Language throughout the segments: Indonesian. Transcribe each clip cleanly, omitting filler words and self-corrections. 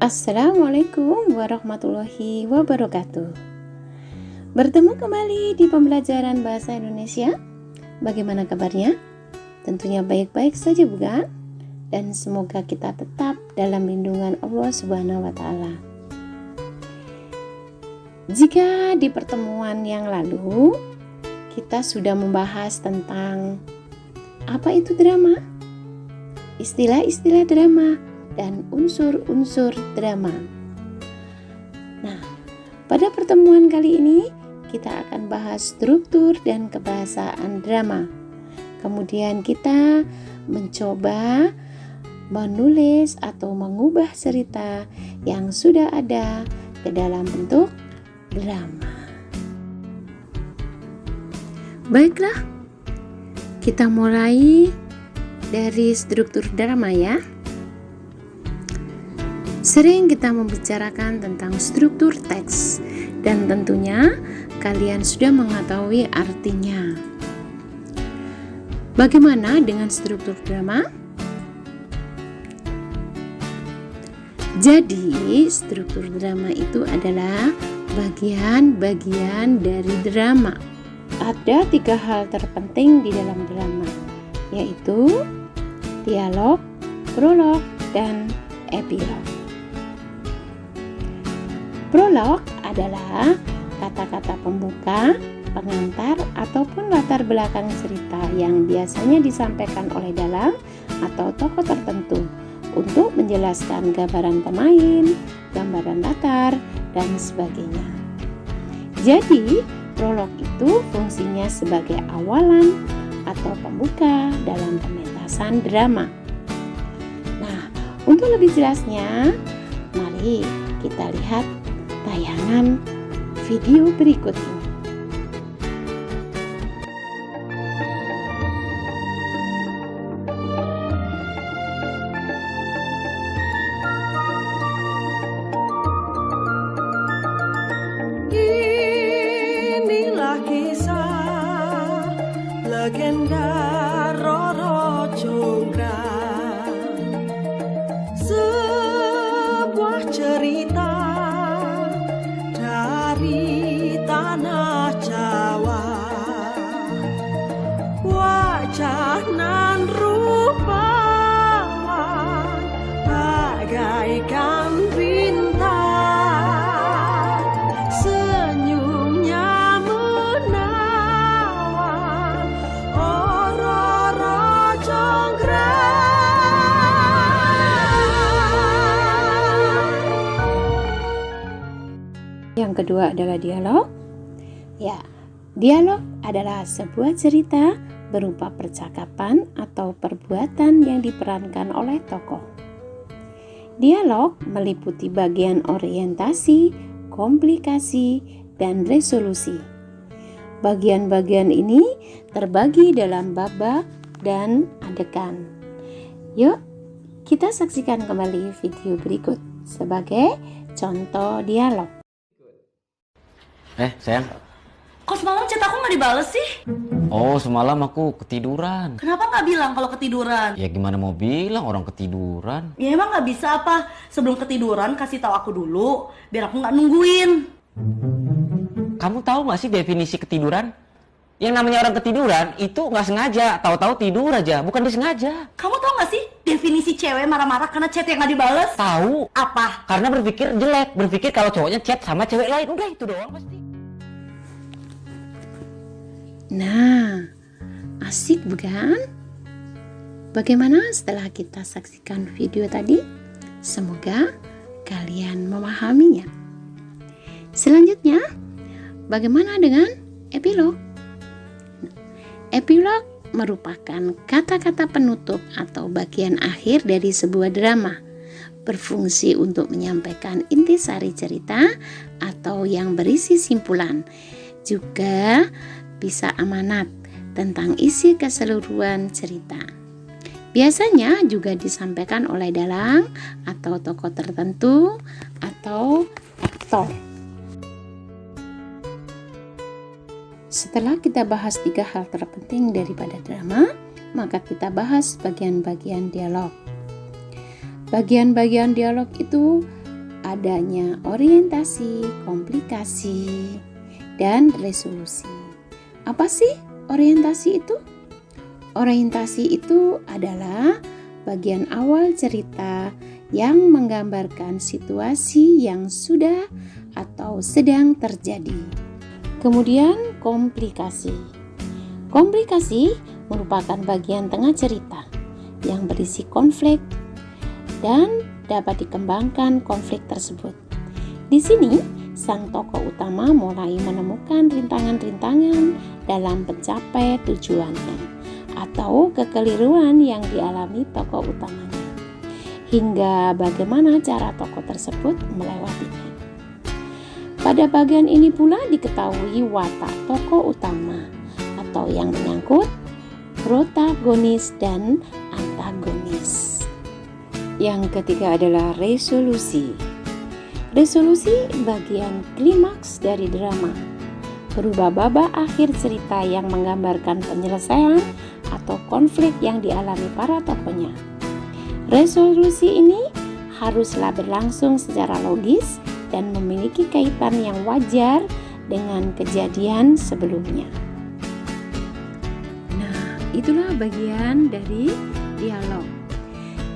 Assalamualaikum warahmatullahi wabarakatuh. Bertemu kembali di pembelajaran bahasa Indonesia. Bagaimana kabarnya? Tentunya baik-baik saja bukan? Dan semoga kita tetap dalam lindungan Allah Subhanahu wa Ta'ala. Jika di pertemuan yang lalu kita sudah membahas tentang apa itu drama, istilah-istilah drama, dan unsur-unsur drama. Nah, pada pertemuan kali ini kita akan bahas struktur dan kebahasaan drama. Kemudian kita mencoba menulis atau mengubah cerita yang sudah ada ke dalam bentuk drama. Baiklah, kita mulai dari struktur drama ya. Sering kita membicarakan tentang struktur teks dan tentunya kalian sudah mengetahui artinya. Bagaimana dengan struktur drama? Jadi, struktur drama itu adalah bagian-bagian dari drama. Ada 3 hal terpenting di dalam drama, yaitu dialog, prolog, dan epilog. Prolog adalah kata-kata pembuka, pengantar, ataupun latar belakang cerita yang biasanya disampaikan oleh dalang atau tokoh tertentu untuk menjelaskan gambaran pemain, gambaran latar, dan sebagainya. Jadi, prolog itu fungsinya sebagai awalan atau pembuka dalam pementasan drama. Nah, untuk lebih jelasnya, mari kita lihat tayangan video berikut ini. Inilah kisah legenda Roro Jonggrang, sebuah cerita dari tanah Jawa. Wajah nan rupawan bagaikan bintang, senyumnya menawan, oh Roro Jonggrang. Yang kedua adalah dialog. Ya, dialog adalah sebuah cerita berupa percakapan atau perbuatan yang diperankan oleh tokoh. Dialog meliputi bagian orientasi, komplikasi, dan resolusi. Bagian-bagian ini terbagi dalam babak dan adegan. Yuk, kita saksikan kembali video berikut sebagai contoh dialog. Sayang. Kok semalam chat aku nggak dibales sih? Oh, semalam aku ketiduran. Kenapa nggak bilang kalau ketiduran? Ya gimana mau bilang orang ketiduran? Ya emang nggak bisa apa? Sebelum ketiduran kasih tahu aku dulu, biar aku nggak nungguin. Kamu tahu nggak sih definisi ketiduran? Yang namanya orang ketiduran itu nggak sengaja, tahu-tahu tidur aja, bukan disengaja. Kamu tahu nggak sih definisi cewek marah-marah karena chat yang nggak dibales? Tahu? Apa? Karena berpikir jelek, berpikir kalau cowoknya chat sama cewek lain, udah itu doang pasti. Nah, asik bukan? Bagaimana setelah kita saksikan video tadi? Semoga kalian memahaminya. Selanjutnya, bagaimana dengan epilog? Epilog merupakan kata-kata penutup atau bagian akhir dari sebuah drama, berfungsi untuk menyampaikan intisari cerita atau yang berisi simpulan. Juga bisa amanat tentang isi keseluruhan cerita. Biasanya juga disampaikan oleh dalang atau tokoh tertentu atau aktor. Setelah kita bahas 3 hal terpenting daripada drama, maka kita bahas bagian-bagian dialog. Bagian-bagian dialog itu adanya orientasi, komplikasi, dan resolusi. Apa sih orientasi itu? Orientasi itu adalah bagian awal cerita yang menggambarkan situasi yang sudah atau sedang terjadi. Kemudian komplikasi. Komplikasi merupakan bagian tengah cerita yang berisi konflik dan dapat dikembangkan konflik tersebut. Di sini, sang tokoh utama mulai menemukan rintangan-rintangan dalam mencapai tujuannya atau kekeliruan yang dialami tokoh utamanya, hingga bagaimana cara tokoh tersebut melewatinya. Pada bagian ini pula diketahui watak tokoh utama atau yang menyangkut protagonis dan antagonis. Yang ketiga adalah resolusi. Resolusi bagian klimaks dari drama, berupa babak akhir cerita yang menggambarkan penyelesaian atau konflik yang dialami para tokohnya. Resolusi ini haruslah berlangsung secara logis dan memiliki kaitan yang wajar dengan kejadian sebelumnya. Nah, itulah bagian dari dialog.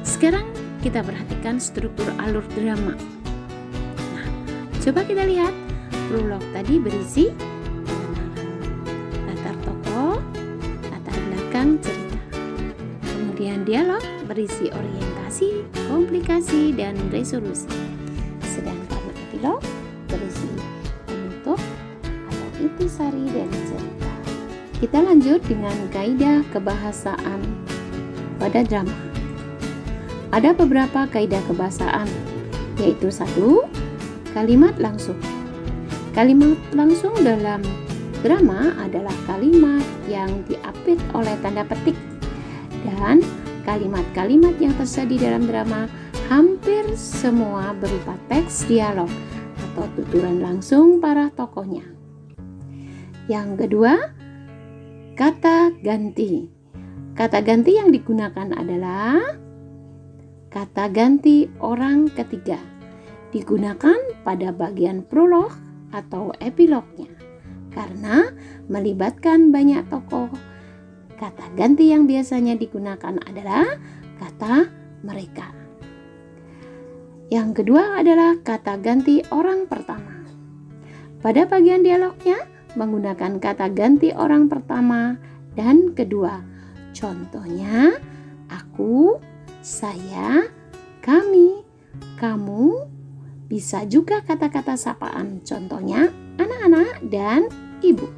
Sekarang kita perhatikan struktur alur drama. Nah, coba kita lihat. Prolog tadi berisi pengenalan latar tokoh, latar belakang cerita. Kemudian dialog berisi orientasi, komplikasi, dan resolusi. Sedangkan epilog berisi penutup atau intisari dari cerita. Kita lanjut dengan kaidah kebahasaan pada drama. Ada beberapa kaidah kebahasaan, yaitu 1. Kalimat langsung. Kalimat langsung dalam drama adalah kalimat yang diapit oleh tanda petik, dan kalimat-kalimat yang tersedia dalam drama hampir semua berupa teks dialog atau tuturan langsung para tokohnya. Yang kedua, kata ganti. Kata ganti yang digunakan adalah kata ganti orang ketiga, digunakan pada bagian prolog atau epilognya karena melibatkan banyak tokoh. Kata ganti yang biasanya digunakan adalah kata mereka. Yang kedua adalah kata ganti orang pertama. Pada bagian dialognya menggunakan kata ganti orang pertama dan kedua. Contohnya, aku, saya, kami, kamu. Bisa juga kata-kata sapaan, contohnya anak-anak dan ibu.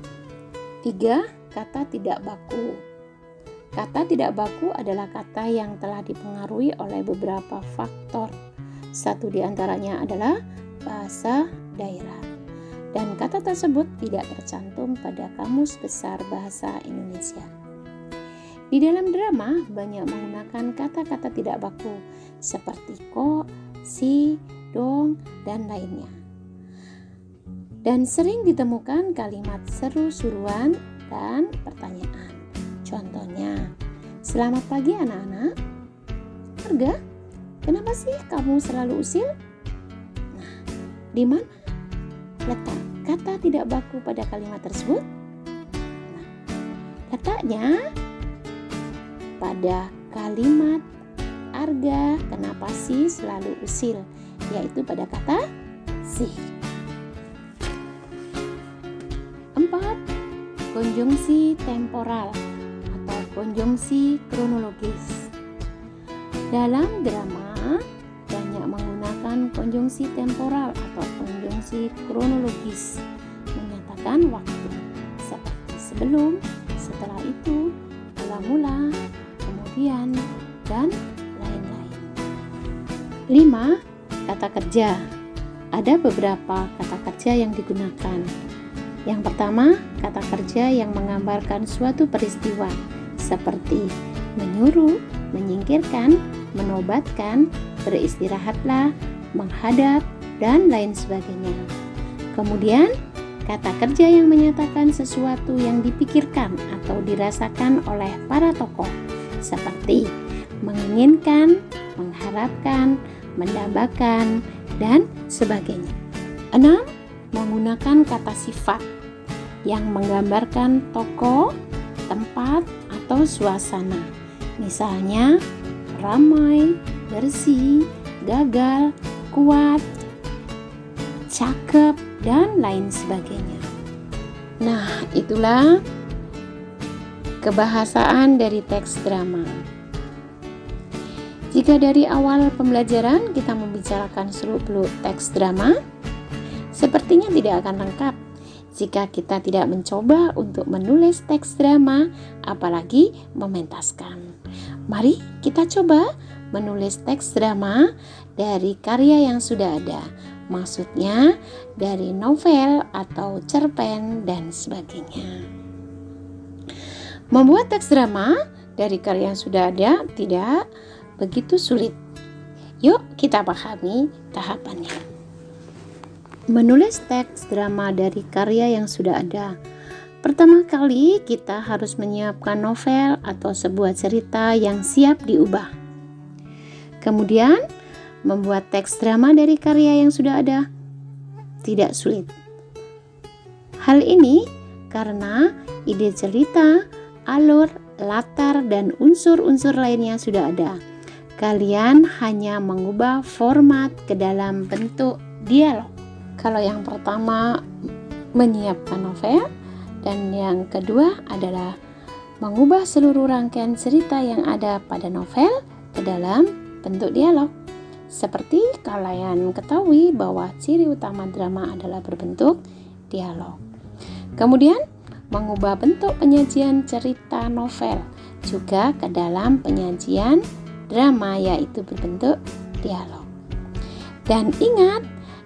3. Kata tidak baku. Kata tidak baku adalah kata yang telah dipengaruhi oleh beberapa faktor. Satu di antaranya adalah bahasa daerah, dan kata tersebut tidak tercantum pada Kamus Besar Bahasa Indonesia. Di dalam drama banyak menggunakan kata-kata tidak baku seperti kok, si, dong, dan lainnya. Dan sering ditemukan kalimat seru-seruan dan pertanyaan. Contohnya, selamat pagi anak-anak. Marga, kenapa sih kamu selalu usil? Nah, di mana letak kata tidak baku pada kalimat tersebut? Nah, letaknya pada kalimat Arga, kenapa sih selalu usil, yaitu pada kata si. 4. Konjungsi temporal atau konjungsi kronologis. Dalam drama banyak menggunakan konjungsi temporal atau konjungsi kronologis, menyatakan waktu seperti sebelum, setelah itu, mula-mula, kemudian, dan lain-lain. 5. Kata kerja. Ada beberapa kata kerja yang digunakan. Yang pertama, kata kerja yang menggambarkan suatu peristiwa seperti menyuruh, menyingkirkan, menobatkan, beristirahatlah, menghadap, dan lain sebagainya. Kemudian, kata kerja yang menyatakan sesuatu yang dipikirkan atau dirasakan oleh para tokoh seperti menginginkan, mengharapkan, mendambakan, dan sebagainya. 6. Menggunakan kata sifat yang menggambarkan tokoh, tempat, atau suasana. Misalnya, ramai, bersih, gagal, kuat, cakep, dan lain sebagainya. Nah, itulah kebahasaan dari teks drama. Jika dari awal pembelajaran kita membicarakan seluk-beluk teks drama, sepertinya tidak akan lengkap jika kita tidak mencoba untuk menulis teks drama, apalagi mementaskan. Mari kita coba menulis teks drama dari karya yang sudah ada, maksudnya dari novel atau cerpen dan sebagainya. Membuat teks drama dari karya yang sudah ada tidak begitu sulit. Yuk kita pahami tahapannya. Menulis teks drama dari karya yang sudah ada. Pertama kali kita harus menyiapkan novel atau sebuah cerita yang siap diubah. Kemudian membuat teks drama dari karya yang sudah ada tidak sulit. Hal ini karena ide cerita, alur, latar, dan unsur-unsur lainnya sudah ada. Kalian hanya mengubah format ke dalam bentuk dialog. Kalau yang pertama menyiapkan novel, dan yang kedua adalah mengubah seluruh rangkaian cerita yang ada pada novel ke dalam bentuk dialog. Seperti kalian ketahui bahwa ciri utama drama adalah berbentuk dialog. Kemudian mengubah bentuk penyajian cerita novel juga ke dalam penyajian drama, yaitu berbentuk dialog. Dan ingat,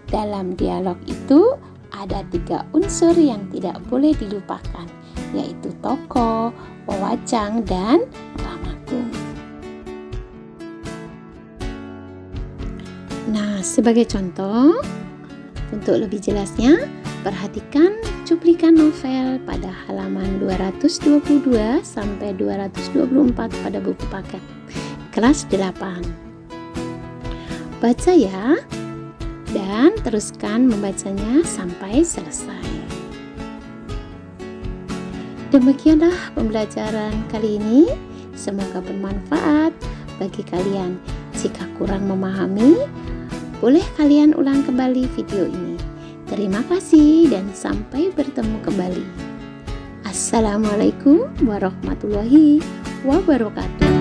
dalam dialog itu ada 3 unsur yang tidak boleh dilupakan, yaitu tokoh, pewajang, dan dramaturg. Nah, sebagai contoh, untuk lebih jelasnya, perhatikan cuplikan novel pada halaman 222 sampai 224 pada buku paket kelas 8. Baca ya, dan teruskan membacanya sampai selesai. Demikianlah pembelajaran kali ini. Semoga bermanfaat bagi kalian. Jika kurang memahami, boleh kalian ulang kembali video ini. Terima kasih dan sampai bertemu kembali. Assalamualaikum warahmatullahi wabarakatuh.